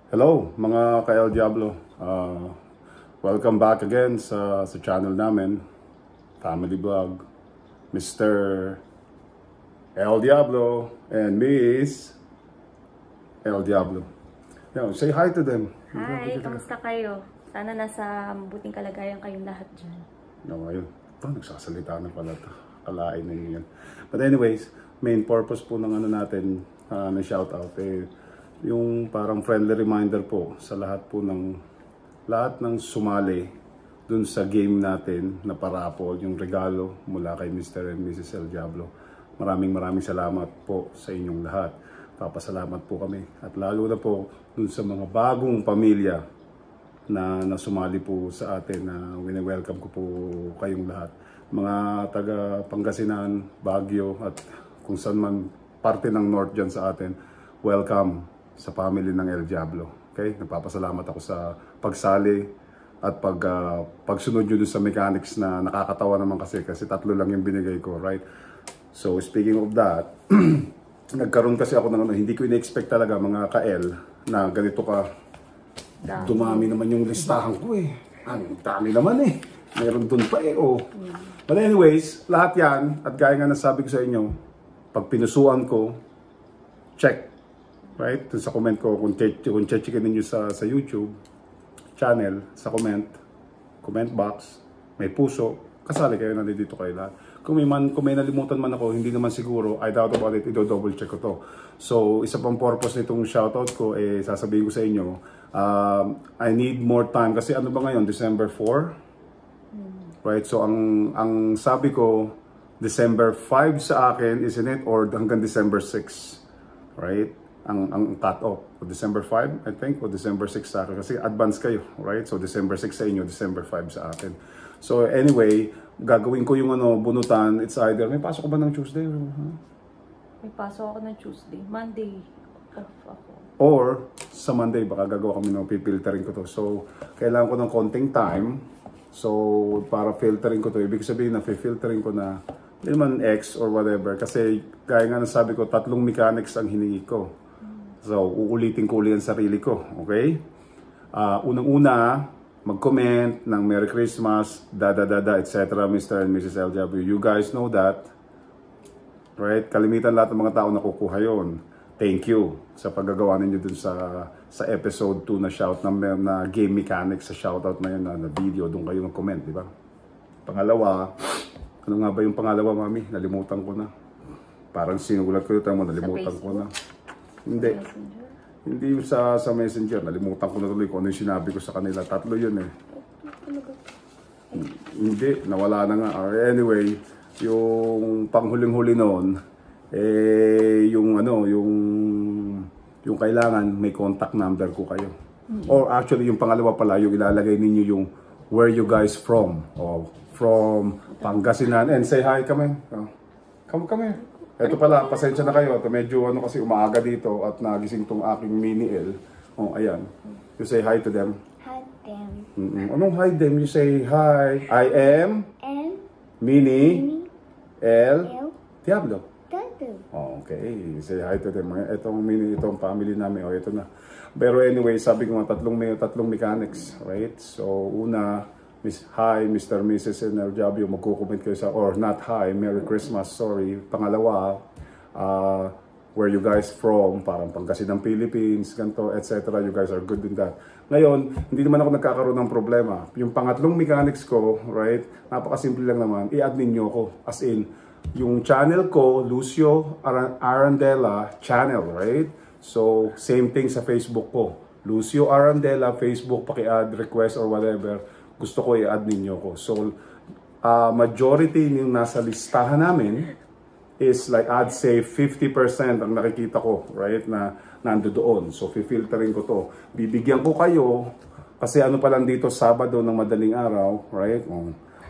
Hello mga ka-El Diablo, welcome back again sa channel namin, Family Vlog, Mr. El Diablo and Miss El Diablo. Now, say hi to them. Hi, kamusta kayo? Sana nasa mabuting kalagayan kayong lahat dyan. No, ayun. Ito, nagsasalita na pala ito. Kalain na yun. But anyways, main purpose po ng ano natin na shoutout yung parang friendly reminder po sa lahat ng sumali dun sa game natin na parapol, yung regalo mula kay Mr. and Mrs. El Diablo. Maraming salamat po sa inyong lahat. Papasalamat po kami. At lalo na po dun sa mga bagong pamilya na sumali po sa atin, na wini-welcome ko po kayong lahat. Mga taga Pangasinan, Baguio at kung saan man parte ng North dyan sa atin, welcome sa family ng El Diablo. Okay? Nagpapasalamat ako sa pagsali at pagsunod nyo dun sa mechanics na nakakatawa naman kasi 3 lang yung binigay ko, right? So speaking of that, nagkaroon kasi ako ng hindi ko ina-expect talaga mga ka-El na ganito ka dumami naman yung listahan ko eh. Ang dami naman eh. Meron dun pa eh, oh. But anyways, lahat yan, at gaya nga nasabi ko sa inyo, pag pinusuan ko, check. Right? Sa comment ko, kung checkin ninyo sa YouTube channel, sa comment box, may puso, kasali kayo, nandito kayo lahat. Kung may nalimutan man ako, hindi naman siguro, I doubt about it, i-double check ko to. So, isa pang purpose nitong shoutout ko, sasabihin ko sa inyo, I need more time, kasi ano ba ngayon, December 4? Right? So, ang sabi ko, December 5 sa akin, isn't it? Or hanggang December 6? Right? Ang cut-off. December 5, I think, o December 6 sa akin. Kasi advance kayo, right? So, December 6 sa inyo, December 5 sa akin. So, anyway, gagawin ko yung bunutan. It's either, may pasok ko ba ng Tuesday? May pasok ako ng Tuesday. Monday, off ako. Or, sa Monday, baka gagawa kami ng pipiltering ko to. So, kailangan ko ng konting time. So, para filtering ko to, ibig sabihin na filtering ko na hindi naman X or whatever. Kasi, gaya nga nasabi ko, 3 mechanics ang hiningi ko. So, uulitin ko ulit ang sarili ko, okay? Unang-una, mag-comment ng Merry Christmas, etc. Mr. and Mrs. El Diablo. You guys know that, right? Kalimitan lahat ng mga tao nakukuha yon. Thank you sa paggagawa ninyo dun sa episode 2 na shout na game mechanics, sa shoutout na yun na video, dun kayo mag-comment, di ba? Pangalawa, ano nga ba yung pangalawa, mami? Nalimutan ko na. Parang sinulat ko yun, nalimutan ko na. Hindi. Messenger? Hindi sa Messenger. Nalimutan ko na tuloy kung ano yung sinabi ko sa kanila. 3 yun eh. Hindi. Nawala na nga. Anyway, yung panghuling-huli noon, yung kailangan may contact number ko kayo. Or actually, yung pangalawa pala, yung ilalagay ninyo yung where you guys from. Oh, from Pangasinan. And say hi, come in. Come here. Ito pala, pasensya na kayo. Ito medyo kasi umaaga dito at nagising tong aking mini L. Oh, ayan. You say hi to them. Hi them. Anong hi them? You say hi. I am Mini El Diablo. Oh, okay. Say hi to them. Itong family namin. Oh, ito na. Pero anyway, sabi ko nga, tatlong mechanics. Right? So, una, hi, Mr. Mrs. El Diablo, magko-comment kayo sa, or not hi, Merry Christmas, sorry. Pangalawa, where you guys from, parang Pangasinan, Philippines, ganito, etc. You guys are good in that. Ngayon, hindi naman ako nagkakaroon ng problema. Yung pangatlong mechanics ko, right, napakasimple lang naman, i-add ninyo ko. As in, yung channel ko, Lucio Arandela channel, right? So, same thing sa Facebook ko. Lucio Arandela, Facebook, paki-add, request, or whatever. Gusto ko i-add ninyo ko. So, majority yung nasa listahan namin is like, I'd say 50% ang nakikita ko, right, na nando doon. So, filtering ko to. Bibigyan ko kayo, kasi ano pa lang dito, Sabado ng madaling araw, right?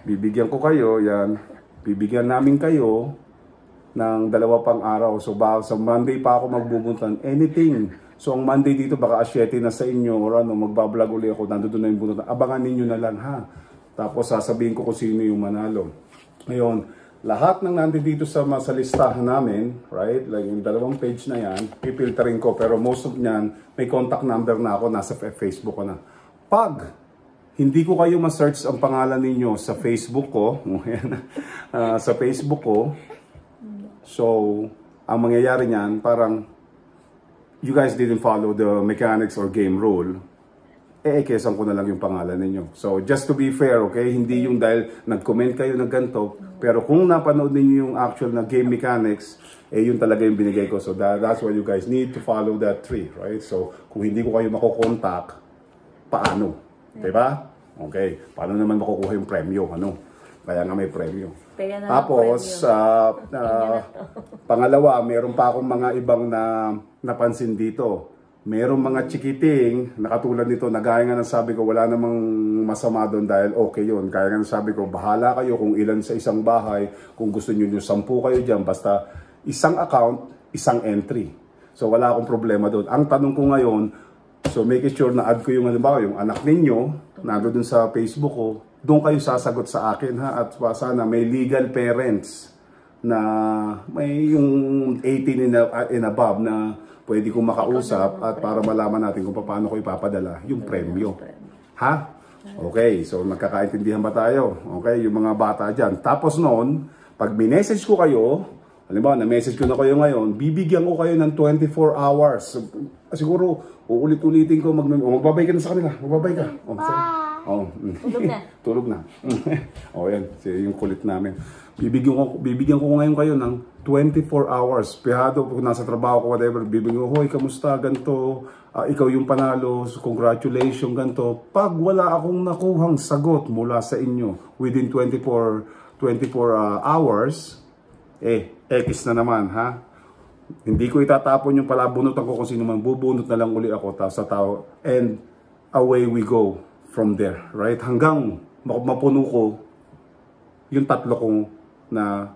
Bibigyan ko kayo, yan. Bibigyan namin kayo ng 2 pang araw. So, sa Monday pa ako magbubuntan. Anything. So, ang Monday dito, baka 7 na sa inyo, or magbablog ulit ako, nandoon na yung bunutan. Abangan ninyo na lang, ha? Tapos, sasabihin ko kung sino yung manalo. Ngayon, lahat ng nandito sa listahan namin, right? Like yung 2 page na yan, pipilterin ko. Pero most of niyan, may contact number na ako, nasa Facebook ko na. Pag hindi ko kayo ma-search ang pangalan ninyo sa Facebook ko, sa Facebook ko, so, ang mangyayari niyan, parang you guys didn't follow the mechanics or game rule, kesan ko na lang yung pangalan ninyo. So, just to be fair, okay? Hindi yung dahil nag-comment kayo ng ganito, pero kung napanood ninyo yung actual na game mechanics, yun talaga yung binigay ko. So, that's why you guys need to follow that tree, right? So, kung hindi ko kayo makukontak, paano? Diba? Okay. Paano naman makukuha yung premyo? Ano? Kaya nga may premyo. Tapos, pangalawa, meron pa akong mga ibang napansin dito. Merong mga chikiting, na katulad nito, nagaya nga ng sabi ko, wala namang masama doon dahil okay yun. Kaya nga ng sabi ko, bahala kayo kung ilan sa isang bahay, kung gusto nyo 10 kayo dyan, basta isang account, isang entry. So wala akong problema doon. Ang tanong ko ngayon, so make sure na add ko yung, halimbawa, yung anak ninyo, nandoon sa Facebook ko, doon kayo sasagot sa akin ha, at sana may legal parents na may yung 18 and above na pwede kong makausap at para malaman natin kung paano ko ipapadala yung premyo. Ha? Okay, so magkakaintindihan ba tayo? Okay, yung mga bata dyan. Tapos noon, pag minessage ko kayo, halimbawa, na-message ko na kayo ngayon, bibigyan ko kayo ng 24 hours. Siguro, uulit-ulitin ko, magbabay ka na sa kanila. Magbabay ka. Tulog na. Tulog na. Yan, yung kulit namin. Bibigyan ko ngayon kayo ng 24 hours. Pihado, kung nasa trabaho ko, whatever, bibigyan ko, hoy, kamusta, ganito, ikaw yung panalo, congratulations, ganito. Pag wala akong nakuhang sagot mula sa inyo within 24 hours, X na naman, ha? Hindi ko itatapon yung palabunutan ko kung sino man, bubunot na lang uli ako, tapos sa tao, and away we go from there, right? Hanggang mapuno ko yung 3 kong na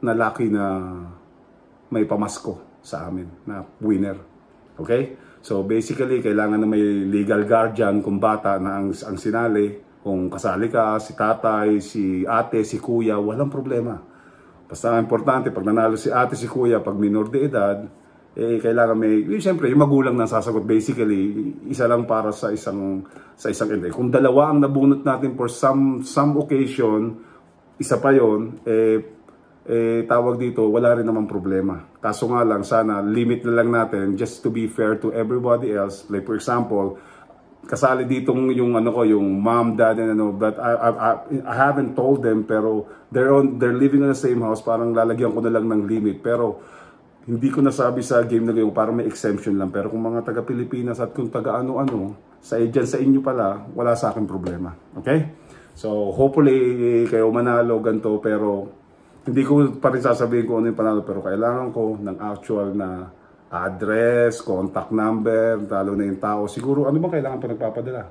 lucky na may pamasko sa amin na winner. Okay? So basically, kailangan na may legal guardian kung bata na ang sinali. Kung kasali ka, si tatay, si ate, si kuya, walang problema. Basta importante, pag nanalo si ate, si kuya, pag minor de edad, kailangan may, siyempre, yung magulang na sasagot. Basically, isa lang para sa isang entry. Kung dalawa ang nabunot natin for some occasion, isa pa yon, tawag dito, wala rin naman problema. Kaso nga lang, sana limit na lang natin just to be fair to everybody else. Like for example, kasali ditong yung yung mom, dad, and but I haven't told them, pero they're living in the same house, parang lalagyan ko na lang ng limit. Pero hindi ko nasabi sa game na ngayon, parang may exemption lang. Pero kung mga taga Pilipinas at kung taga sa inyo pala, wala sa akin problema. Okay? So, hopefully, kayo manalo, ganito, pero hindi ko pa rin sasabihin kung ano yung panalo, pero kailangan ko ng actual na address, contact number, talo na yung tao. Siguro, ano bang kailangan pa nagpapadala?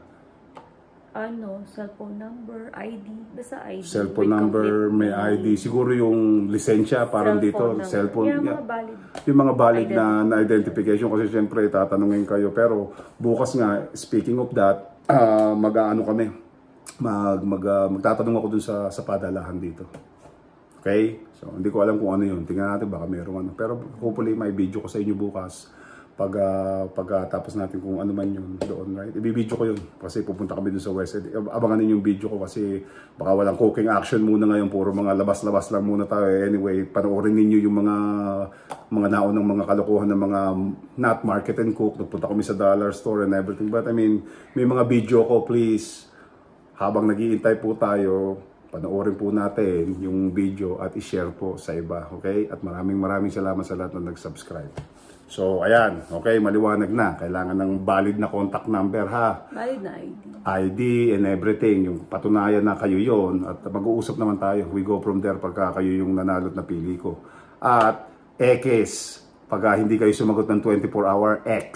Cellphone number, ID, basta ID. Cellphone number, may ID. Siguro yung lisensya, parang dito, cellphone. Mga valid. Yung mga valid na identification, kasi siyempre tatanungin kayo. Pero bukas nga, speaking of that, magtatanong ako dun sa padalahan dito. Okay? So, hindi ko alam kung ano yun. Tingnan natin, baka mayroong Pero hopefully, may video ko sa inyo bukas. Tapos natin kung ano man yun doon, right? Ibibideo ko yun kasi pupunta kami dun sa West. Abangan ninyo yung video ko kasi baka walang cooking action muna ngayon. Puro mga labas-labas lang muna tayo. Anyway, panoorin ninyo yung mga naunang mga kalokohan ng mga not market and cook. Nagpunta kami sa dollar store and everything. But I mean, may mga video ko, please. Habang nag-iintay po tayo, panoorin po natin yung video at i-share po sa iba, okay? At maraming salamat sa lahat na nag-subscribe. So, ayan, okay, maliwanag na. Kailangan ng valid na contact number, ha? Valid na ID. ID and everything, yung patunayan na kayo yon. At mag-uusap naman tayo. We go from there pagka kayo yung nanalo at napili ko. At X, pagka hindi kayo sumagot ng 24-hour, X.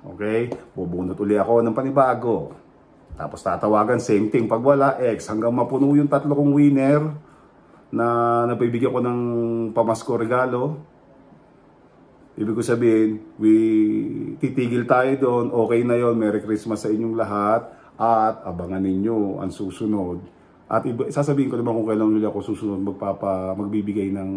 Okay? Bubunot uli ako ng panibago. Tapos tatawagan, same thing. Pag wala, X. Hanggang mapuno yung 3 kong winner na nabibigyan ko ng pamasko regalo. Ibig ko sabihin, titigil tayo doon. Okay na yon. Merry Christmas sa inyong lahat. At abangan ninyo ang susunod At sasabihin ko naman kung kailan ulit ako susunod magbibigay ng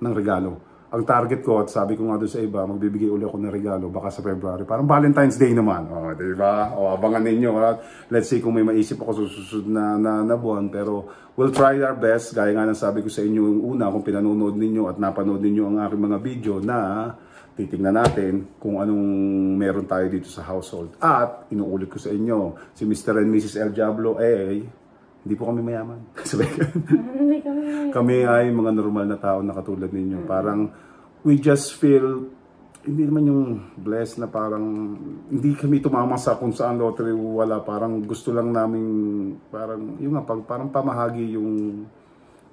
ng regalo. Ang target ko, at sabi ko nga doon sa iba, magbibigay ulit ako ng regalo baka sa February. Parang Valentine's Day naman. O, di ba? O, abangan ninyo. Let's see kung may maisip ako susunod na buwan. Pero we'll try our best. Gaya nga ng sabi ko sa inyo yung una, kung pinanonood ninyo at napanood ninyo ang aking mga video na titingnan natin kung anong meron tayo dito sa household. At inuulit ko sa inyo, si Mr. and Mrs. El Diablo, hindi po kami mayaman. Kami ay mga normal na tao na katulad ninyo. Parang we just feel, hindi naman yung blessed na parang hindi kami tumama sa kung saan lottery wala. Parang gusto lang namin, parang yung nga, parang pamahagi yung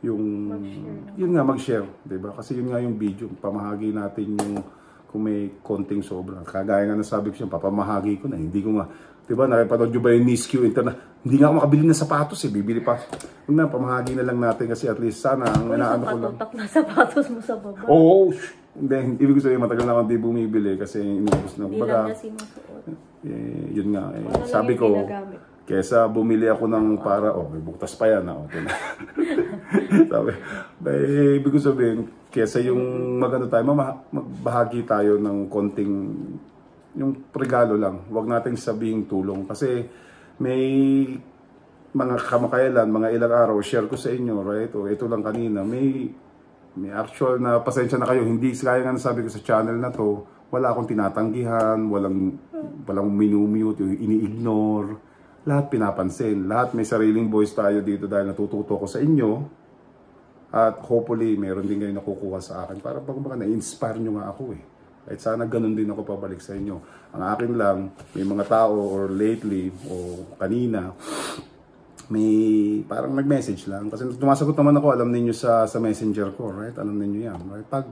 yun nga, mag-share. Diba? Kasi yun nga yung video, pamahagi natin yung kung may konting sobra. Kagaya nga nasabi ko siya, papamahagi ko na. Hindi ko nga, diba, nakipanood nyo ba yung Miss Q Internet? Hindi nga ako makabili ng sapatos bibili pa. Yun na, pamahagi na lang natin kasi at least sana, ang inaano ko lang. Na sapatos mo sa baba. Oo, hindi, ibig sabihin matagal na akong di bumibili kasi inubos na. Hindi lang niya sinusuot. Yun nga, sabi ko, kesa bumili ako ng para, may buktas pa yan. Sabi, ibig ko sabihin, kesa yung magano tayo, magbahagi tayo ng konting, yung regalo lang. Huwag nating sabihing tulong. Kasi may mga kamakailan, mga ilang araw, share ko sa inyo, right? O ito lang kanina, may actual na pasensya na kayo. Hindi, kaya nga nasabi ko sa channel na to, wala akong tinatanggihan, walang minumute, ini-ignore. Lahat pinapansin. Lahat may sariling voice tayo dito dahil natututo ko sa inyo. At hopefully, meron din kayo nakukuha sa akin. Para pag na-inspire nyo nga ako At sana ganun din ako pabalik sa inyo. Ang akin lang, may mga tao or lately o kanina, may parang nag-message lang. Kasi tumasagot naman ako, alam niyo sa messenger ko, right? Alam niyo yan, right? Pag,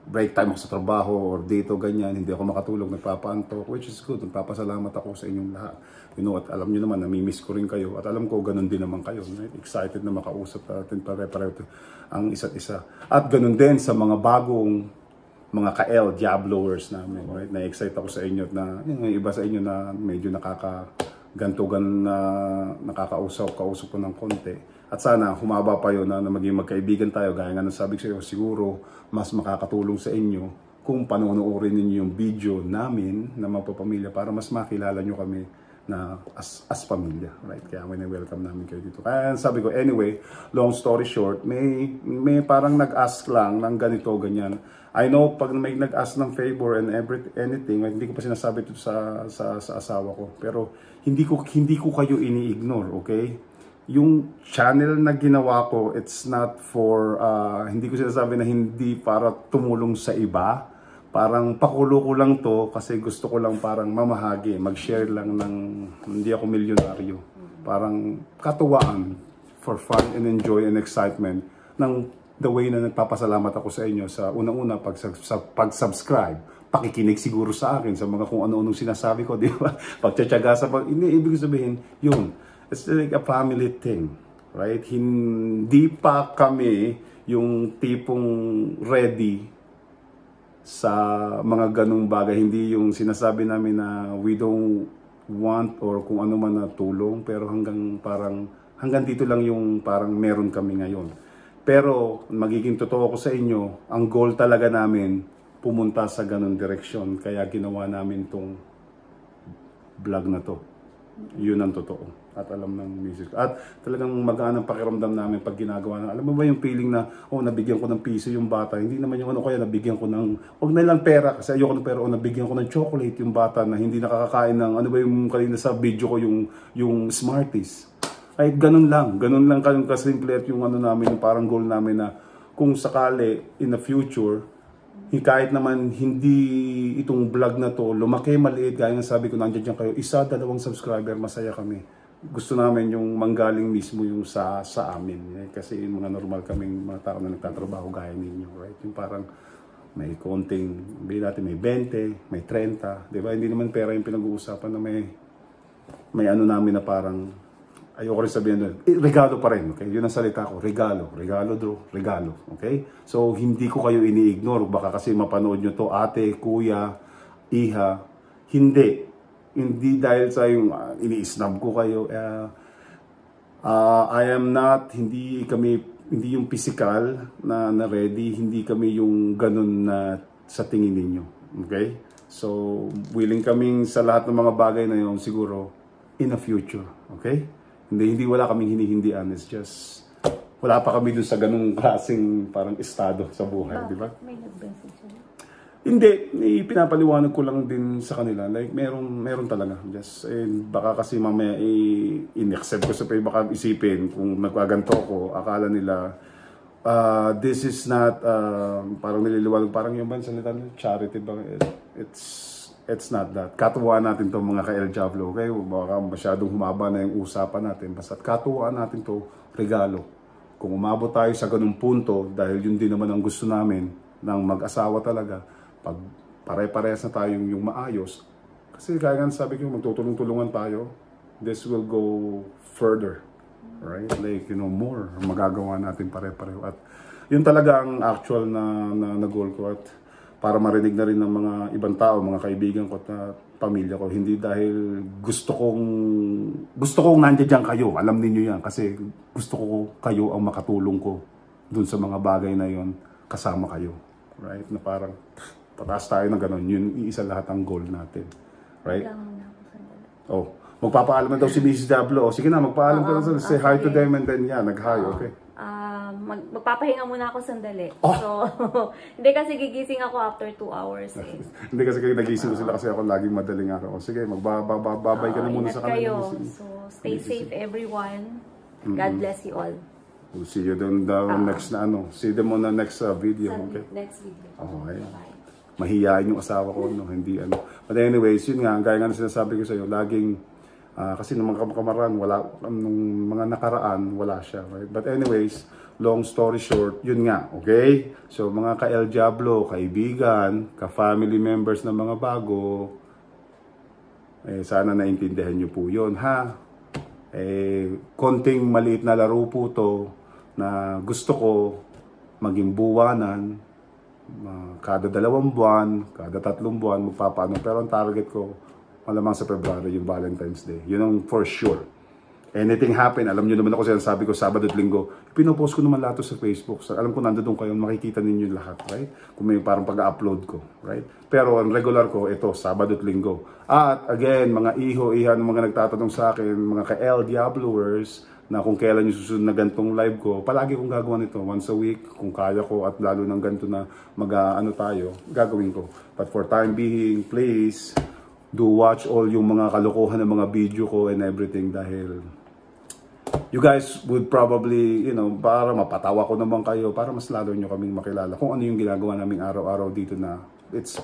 break time ako sa trabaho or dito, ganyan, hindi ako makatulog, nagpapaantok, which is good. Nagpapasalamat ako sa inyong lahat. At alam niyo naman, namimiss ko rin kayo. At alam ko, ganun din naman kayo. Right? Excited na makausap natin pare-pareho ang isa't isa. At ganun din sa mga bagong mga ka-El Diabloers namin, right? Na-excite ako sa inyo na yung iba sa inyo na medyo nakakagantugan na nakakausap ko ng konti. At sana humaba pa yun na maging magkaibigan tayo. Gaya nga ng sabi ko sa iyo, siguro mas makakatulong sa inyo kung panonoorin ninyo yung video namin na magpapamilya para mas makilala nyo kami na as pamilya, right? Kaya welcome namin kayo dito. Kaya sabi ko, anyway, long story short, may parang nag-ask lang ng ganito, ganyan. I know, pag may nag-ask ng favor and anything, hindi ko pa sinasabi ito sa asawa ko. Pero hindi ko kayo ini-ignore, okay? Yung channel na ginawa ko, it's not for, hindi ko sinasabi na hindi para tumulong sa iba. Parang pakulo ko lang to kasi gusto ko lang parang mamahagi, mag-share lang ng, hindi ako milyonaryo. Parang katuwaan for fun and enjoy and excitement ng the way na nagpapasalamat ako sa inyo sa unang-una pag-subscribe, pakikinig siguro sa akin sa mga kung ano-anong sinasabi ko, di ba? Pagtsatsaga sa ibig sabihin, yun, it's like a family thing, right? Hindi pa kami yung tipong ready sa mga ganung bagay. Hindi yung sinasabi namin na we don't want or kung ano man na tulong, pero hanggang dito lang yung parang meron kami ngayon. Pero magiging totoo ko sa inyo, ang goal talaga namin pumunta sa ganung direksyon. Kaya ginawa namin tong vlog na to. Yun ang totoo. At alam ng music. At talagang magaan ang pakiramdam namin pag ginagawa na. Alam mo ba yung feeling na, nabigyan ko ng piso yung bata. Hindi naman yung kaya nabigyan ko ng, huwag na lang pera kasi ayoko ng pera. O nabigyan ko ng chocolate yung bata na hindi nakakakain ng, ano ba yung kanina sa video ko, yung Smarties. Ay, ganun lang kasimple at yung namin, yung parang goal namin na kung sakali in the future, kahit naman hindi itong vlog na to, lumaki, maliit, gaya ng sabi ko, nandiyan kayo, 1-2 subscriber, masaya kami. Gusto namin yung manggaling mismo yung sa amin. Kasi yung mga normal kaming mga tao na nagtatrabaho gaya ninyo, right? Yung parang may konting, natin may 20, may 30, di ba? Hindi naman pera yung pinag-uusapan na may ano namin na parang, ayoko rin sabihin doon, regalo pa rin, okay? Yun ang salita ko, regalo, okay? So, hindi ko kayo ini-ignore, baka kasi mapanood nyo to, ate, kuya, iha, hindi. Hindi dahil sa yung ini-snub ko kayo. I am not, hindi yung physical na ready, hindi kami yung ganun na sa tingin ninyo. Okay? So, willing kaming sa lahat ng mga bagay na yun siguro in the future. Okay? Hindi wala kaming hinihindian. It's just, wala pa kami dun sa ganung klaseng parang estado sa buhay, di ba? May nag-message sa'yo? Hindi, pinapaliwanag ko lang din sa kanila. Like, meron talaga. Just, baka kasi mamaya in-accept ko sa baka isipin kung nagkaganto ko, akala nila, this is not, parang nililiwanag, parang yung ba salita nila, charity ba? It's not that. Katuwaan natin to mga ka-El Diablo, okay? Baka masyadong humaba na yung usapan natin. Basta katuwaan natin to regalo. Kung umabot tayo sa ganung punto, dahil yun din naman ang gusto namin ng mag-asawa talaga, pag pare-parehas na tayong yung maayos, kasi kaya nga sabi ko, magtutulong-tulungan tayo, this will go further, right? Like, more magagawa natin pare-pareho. At yun talaga ang actual na goal ko, at para marinig na rin ng mga ibang tao, mga kaibigan ko at pamilya ko, hindi dahil gusto kong nandiyan kayo, alam niyo yan, kasi gusto ko kayo ang makatulong ko dun sa mga bagay na yon, kasama kayo, right? Na parang pataas tayo ng gano'n, yun iisa lahat ang goal natin. Right? Oh, magpapaalam na daw si Mrs. Diablo. Oh, sige na, magpaalam ka na. Say hi to them and then nag-hi, okay? Magpapahinga muna ako sandali. So, hindi kasi gigising ako after 2 hours eh. Hindi kasi nagising ko sila kasi ako laging madaling araw. Sige, magbabay ka na muna sa kanila. So, stay safe everyone. God bless you all. We'll see you then the next see them on the next video, okay? Next video. Okay. Mahihayin yung asawa ko, no? Hindi But anyways, yun nga, gaya nga na sinasabi ko sa iyo, laging, kasi nung mga kamaran, nung mga nakaraan, wala siya, right? But anyways, long story short, yun nga, okay? So, mga ka-El Diablo, kaibigan, ka-family members na mga bago, sana naintindihan nyo po yun, ha? Konting maliit na laro po to, na gusto ko maging buwanan, kada 2 buwan, kada 3 buwan, magpapaano. Pero ang target ko, malamang sa February, yung Valentine's Day. Yun ang for sure. Anything happen, alam nyo naman ako sabi ko, Sabado at Linggo, pinopost ko naman lahat sa Facebook. So, alam ko nandoon kayo, makikita ninyo lahat, right? Kung may parang pag-upload ko, right? Pero ang regular ko, ito, Sabado at Linggo. At again, mga iho-iha ng mga nagtatanong sa akin, mga ka-El Diabloers, na kung kailan yung susunod na gantong live ko, palagi kong gagawa nito once a week, kung kaya ko, at lalo ng ganito na tayo, gagawin ko. But for time being, please do watch all yung mga kalokohan ng mga video ko and everything, dahil you guys would probably, para mapatawa ko naman kayo, para mas lalo nyo kaming makilala kung ano yung ginagawa naming araw-araw dito, na it's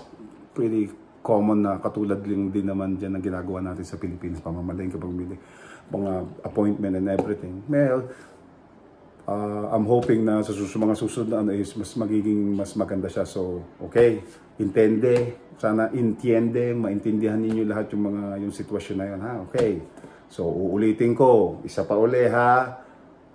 pretty common na katulad din naman dyan na ginagawa natin sa Pilipinas, pamamalengke, pagmili, mga appointment and everything. Well, I'm hoping na sa mga susunod na is mas magiging mas maganda siya. So, okay, sana maintindihan ninyo lahat yung sitwasyon na yun, ha? Okay. So, uulitin ko, isa pa uli, ha?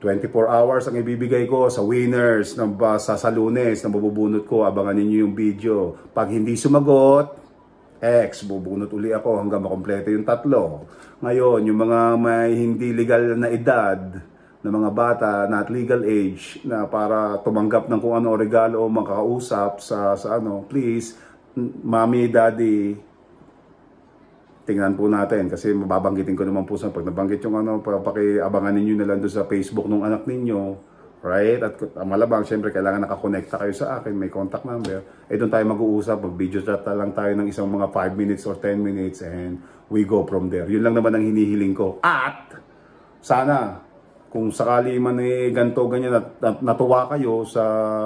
24 hours ang ibibigay ko sa winners sa Lunes na mabubunot ko. Abangan ninyo yung video. Pag hindi sumagot, bubunot uli ako hanggang makompleto yung 3. Ngayon, yung mga may hindi legal na edad, na mga bata, not legal age, na para tumanggap ng kung ano regalo o makakausap sa please, mommy, daddy, tingnan po natin. Kasi mababanggitin ko naman po pag nabanggit yung pakiabangan ninyo na lang doon sa Facebook ng anak ninyo. Right? At malabang, syempre, kailangan nakakonekta kayo sa akin, may contact number. Doon tayo mag-uusap, mag-video chat lang tayo ng isang mga 5 minutes or 10 minutes and we go from there. Yun lang naman ang hinihiling ko. At, sana, kung sakali man ganito, ganyan, natuwa kayo sa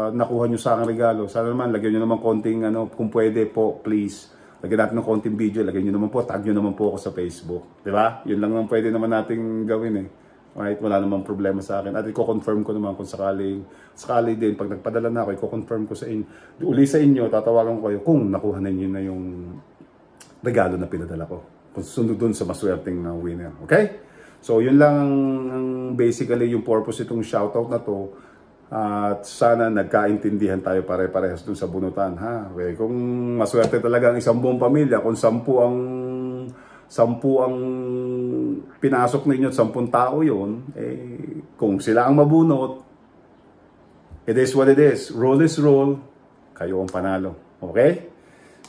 nakuha nyo sa aking regalo, sana naman, lagyan nyo naman konting, kung pwede po, please, lagyan natin ng konting video, lagyan nyo naman po, tag nyo naman po ako sa Facebook. Diba? Yun lang pwede naman nating gawin Right? Wala namang problema sa akin. At i-confirm ko naman kung sakali din, pag nagpadala na ako, i-confirm ko sa inyo. Uli sa inyo, tatawagan ko kayo kung nakuha ninyo na yung regalo na pinadala ko. Kung sunod dun sa maswerteng na winner. Okay? So, yun lang ang basically yung purpose itong shoutout na to. At sana nagkaintindihan tayo pare-parehas dun sa bunutan. Ha? Okay? Kung maswerte talaga ang isang buong pamilya, kung 10 ang 10 ang pinasok ninyo at 10 tao yun, kung sila ang mabunot, it is what it is. Roll is roll, kayo ang panalo. Okay?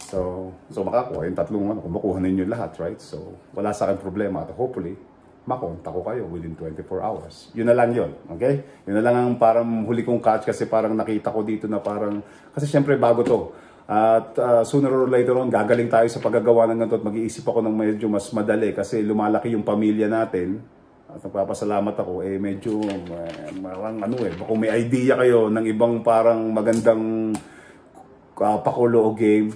So makakuha yung 3 kung makuha ninyo lahat, right? So, wala sa akin problema at hopefully, makontak ko kayo within 24 hours. Yun na lang yun, okay? Yun na lang ang parang huli kong catch kasi parang nakita ko dito na parang, kasi syempre bago to. At sooner or later on, gagaling tayo sa paggagawa ng ganito at mag-iisip ako ng medyo mas madali kasi lumalaki yung pamilya natin. At nagpapasalamat ako, medyo parang kung may idea kayo ng ibang parang magandang pakulo o game,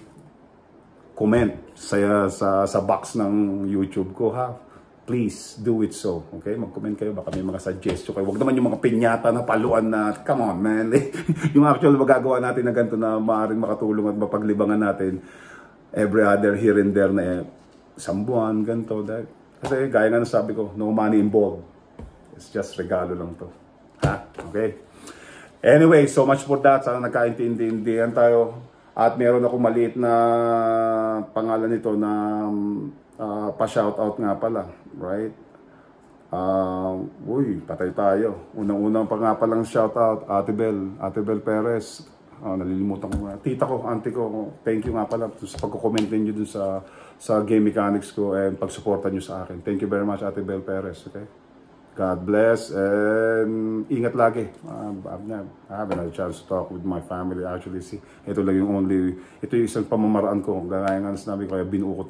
comment sa box ng YouTube ko, ha? Please do it so. Okay? Mag-comment kayo. Baka may mga suggestion kayo. Huwag naman yung mga pinyata na paluan na, come on, man. Yung actual magagawa natin na ganito na maaaring makatulong at mapaglibangan natin every other here and there na isang buwan, ganito. Kasi gaya nga sabi ko, no money involved. It's just regalo lang to. Ha? Okay? Anyway, so much for that. Sana nagkaintindihan tayo. At meron akong maliit na pangalan nito na pa-shoutout nga pala, right? Uy, patay tayo. Unang-unang pa nga palang shoutout, Ate Bel Perez. Nalilimutan ko nga. Tita ko, auntie ko, thank you nga pala sa pagko-comment niyo dun sa game mechanics ko and pagsuporta niyo sa akin. Thank you very much, Ate Bel Perez, okay? God bless and ingat lagi. I haven't had a chance to talk with my family actually. Ito lang yung ito yung isang pamamaraan ko. Gaya nga sinabi ko, kaya binuo ko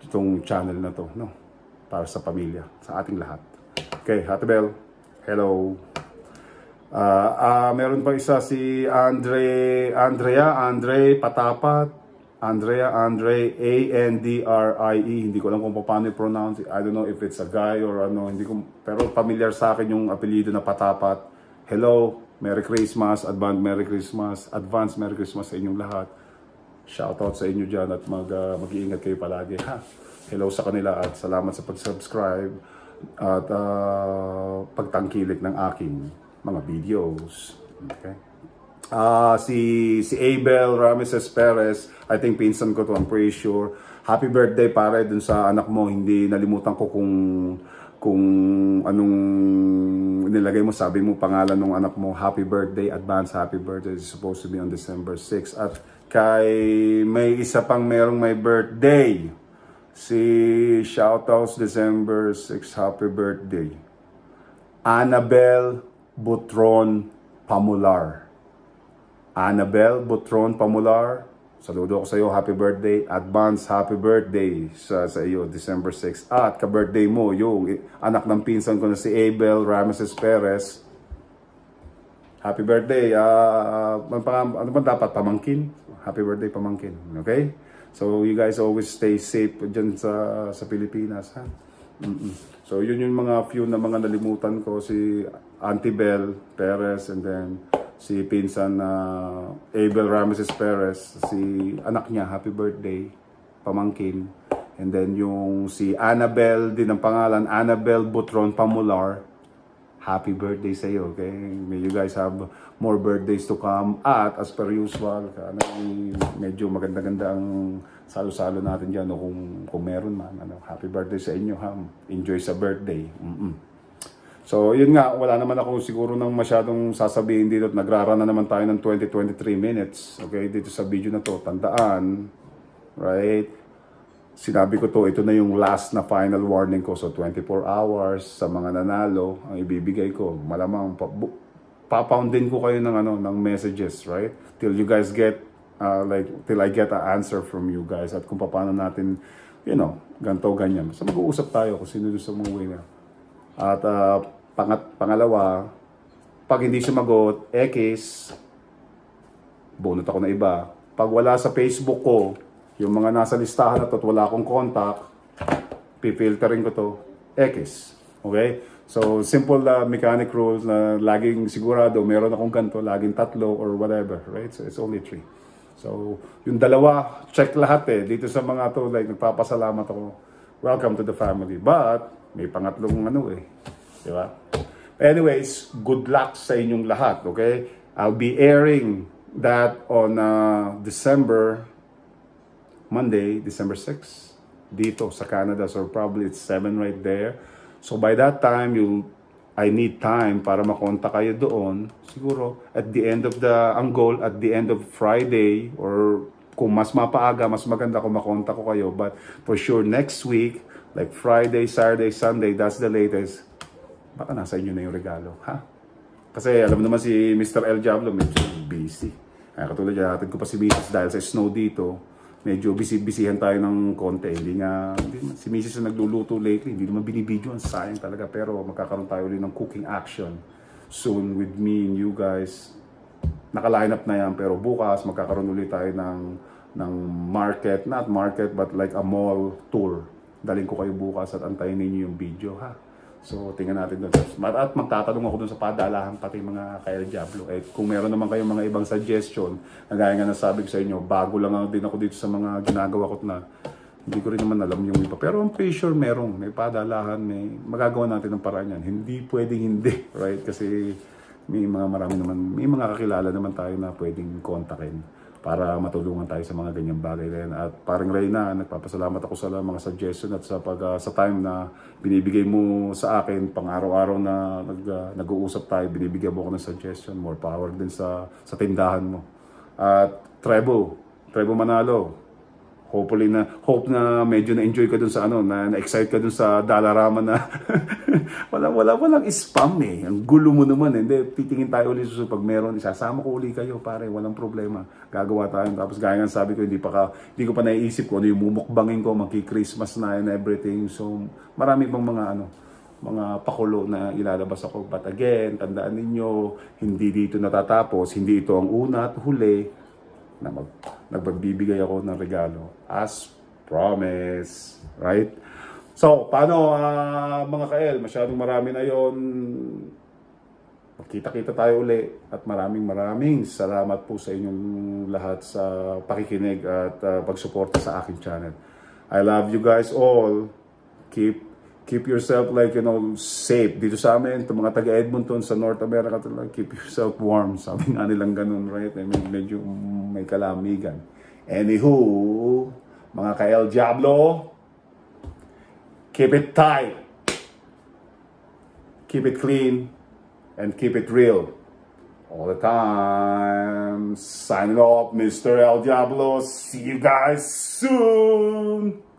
itong channel na to, no? Para sa pamilya, sa ating lahat. Okay, Ate Bel, hello. Meron pa isa si Andre Patapat. Andre, Andrie, hindi ko alam kung paano i-pronounce it. I don't know if it's a guy or ano, pero familiar sa akin yung apelyido na Patapat. Hello, Merry Christmas, advance Merry Christmas sa inyong lahat. Shoutout sa inyo dyan at mag-iingat kayo palagi, ha. Hello sa kanila at salamat sa pag-subscribe at pagtangkilik ng aking mga videos. Okay. Si Abel Rameses Perez, I think pinsan ko to, I'm pretty sure. Happy birthday pare dun sa anak mo. Hindi nalimutan ko kung anong nilagay mo. Sabi mo pangalan ng anak mo, happy birthday, advance happy birthday. It's supposed to be on December 6. At may isa pang merong may birthday. Si shoutouts December 6, happy birthday. Annabel Butron Pamular. Annabel Butron Pamular, saludo ako sa iyo, happy birthday, advance happy birthday sa iyo, December 6. At ka-birthday mo, yung anak ng pinsan ko na si Abel Rameses Perez. Happy birthday, ano ba dapat, pamangkin? Happy birthday, pamangkin, okay? So you guys always stay safe dyan sa Pilipinas, ha? So yun yung mga few na mga nalimutan ko, si Auntie Bel Perez, and then si pinsan Abel Rameses Perez, si anak niya, happy birthday, pamangkin. And then yung si Annabel din ang pangalan, Annabel Butron Pamular, happy birthday sa iyo, okay? May you guys have more birthdays to come. At as per usual, medyo maganda-ganda ang salo-salo natin dyan, no? Kung meron man, happy birthday sa inyo, ha? Enjoy sa birthday. So, yun nga, wala naman ako siguro nang masyadong sasabihin dito at nagrara na naman tayo ng 20-23 minutes. Okay, dito sa video na to, tandaan, right? Sinabi ko to, ito na yung last na final warning ko. So, 24 hours sa mga nanalo, ang ibibigay ko. Malamang, papoundin ko kayo ng messages, right? Till you guys get, till I get an answer from you guys at kung paano natin, ganito, ganyan. So, mag-uusap tayo kung sino doon sa mga winner. At pangalawa, pag hindi sumagot, bunot ako na iba. Pag wala sa Facebook ko, yung mga nasa listahan na to at wala akong contact, pipilterin ko to, okay? So, simple mechanic rules na laging sigurado, meron akong ganito, laging 3 or whatever, right? So, it's only 3. So, yung dalawa, check lahat dito sa mga to, like, nagpapasalamat ako. Welcome to the family. But, may pangatlong di ba? Anyways, good luck sa inyong lahat, okay? I'll be airing that on Monday, December 6. dito sa Canada. So probably it's 7 right there. So by that time, I need time para makontak kayo doon. Siguro at the end of ang goal, at the end of Friday, or kung mas mapaaga, mas maganda kung makontak ko kayo. But for sure, next week, like Friday, Saturday, Sunday, that's the latest. Baka nasa inyo na yung regalo, ha? Kasi alam naman si Mr. El Diablo, medyo busy. Ay, katulad yan, hatid ko pa si Mrs. dahil sa snow dito. Medyo busy-busyhan tayo ng konti. Si Mrs. na nagluluto lately, hindi naman binibidyo. Ang sayang talaga. Pero magkakaroon tayo ulit ng cooking action soon with me and you guys. Naka-line up na yan. Pero bukas, magkakaroon ulit tayo ng market. Not market, but like a mall tour. Daling ko kayo bukas at antayin ninyo yung video, ha? So, tingnan natin doon. At magtatanong ako doon sa padalahan, pati mga kay El Diablo. Kung meron naman kayong mga ibang suggestion, nagaya nga nasabi ko sa inyo, bago lang din ako dito sa mga ginagawa ko na hindi ko rin naman alam yung iba. Pero I'm pretty sure may padalahan, magagawa natin ng paraan yan. Hindi pwedeng hindi, right? Kasi may mga kakilala naman tayo na pwedeng kontakin para matulungan tayo sa mga ganyang bagay din. At parang Reyna, nagpapasalamat ako sa mga suggestion at sa time na binibigay mo sa akin, pang araw-araw na nag-uusap tayo, binibigyan mo ako ng suggestion, more power din sa tindahan mo. At Trebo Manalo, hope na medyo na-enjoy ka dun sa na-excite ka dun sa Dollarama na walang spam Ang gulo mo naman Hindi, titingin tayo ulit pag meron, isasama ko ulit kayo pare, walang problema. Gagawa tayo. Tapos gaya nga sabi ko, hindi ko pa naiisip ko ano yung mumukbangin ko, magki-Christmas na and everything. So, marami pang mga pakulo na ilalabas ako. But again, tandaan ninyo, hindi dito natatapos, hindi ito ang una at huli na nagbibigay ako ng regalo as promise, right? So, paano mga ka-El? Masyadong marami na yon. Magkita-kita tayo uli at maraming salamat po sa inyong lahat sa pakikinig at pagsuporta sa aking channel. I love you guys all. Keep yourself safe. Dito sa amin, itong mga taga Edmonton sa North America, keep yourself warm. Sabi nga nilang ganun, right? Medyo may kalamigan. Anywho, mga ka-El Diablo, keep it tight, keep it clean, and keep it real. All the time. Signing off, Mr. El Diablo. See you guys soon.